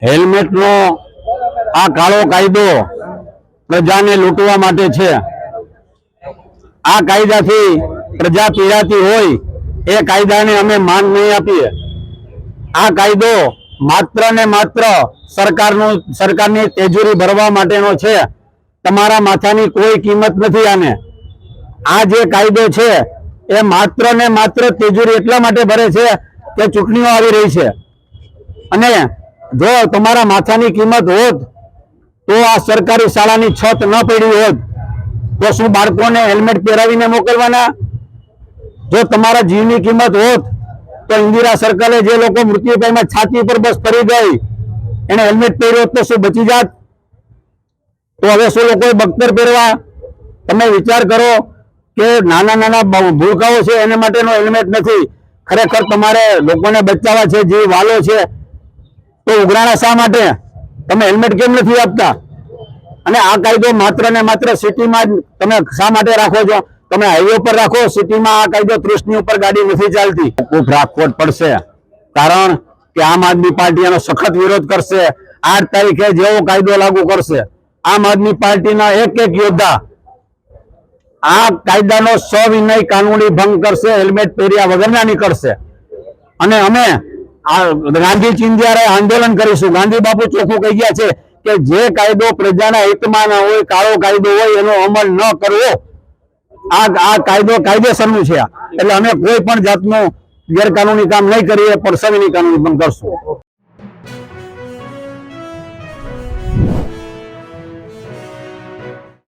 Helmet નો આ કાળો કાયદો પ્રજાને લૂંટવા માટે છે। આ કાયદાથી પ્રજા પીડાતી હોય એ કાયદાને અમે માન નહીં આપીએ। આ કાયદો માત્ર ને માત્ર સરકારની તેજોરી ભરવા માટેનો છે। તમારા માથાની કોઈ કિંમત નથી આને। આ જે કાયદો છે એ માત્ર ને માત્ર તેજોરી એટલા માટે ભરે છે કે ચૂંટણીઓ આવી રહી છે અને જો તમારા માથાની કિંમત હોત તો આ સરકારી શાળાની છત ન પડી હોત તો શું બાળકોને હેલ્મેટ પહેરાવીને મોકલવાના? જો તમારા જીવની કિંમત હોત તો ઇન્દિરા સર્કલે જે લોકો મૃત્યુ પામ્યા છાતી પર બસ ફરી ગઈ એને હેલ્મેટ પહેર્યો તો શું બચી જાત? તો હવે શું લોકોએ બખ્તર પહેરવા? તમે વિચાર કરો કે નાના નાના ભૂલકાઓ છે એના માટેનો હેલ્મેટ નથી। ખરેખર તમારે લોકોને બચાવવા છે, જીવ વાલો છે, તો ઉઘરાણા શા માટે? તમે હેલ્મેટ કેમ નથી આપતા? અને આ કાયદો માત્ર ને માત્ર સિટીમાં તમે શા માટે રાખો છો? તમે હાઈવે પર રાખો, સિટીમાં આ કાયદો 30 ની ઉપર ગાડી નથી ચાલતી। ખૂબ રાખવો જ પડશે, કારણ કે આમ આદમી પાર્ટી એનો સખત વિરોધ કરશે। 8 તારીખે જેવો કાયદો લાગુ કરશે, આમ આદમી પાર્ટીના એક યોદ્ધા આ કાયદાનો સવિનય કાનૂની ભંગ કરશે, હેલ્મેટ પહેર્યા વગરના નીકળશે અને અમે ગાંધી ચિંધ્યારે આંદોલન કરીશું। ગાંધી બાપુ ચોખ્ખું કહી ગયા છે કે જે કાયદો પ્રજાના હિતમાં ના હોય, કાળો કાયદો હોય, એનો અમલ ન કરવો, આ કાયદો કાયદેસરનું છે। એટલે અમે કોઈ પણ જાતનું ગેરકાનૂની કામ નહીં કરીએ, પણ સવિનય કાનૂની ભંગ કરશું।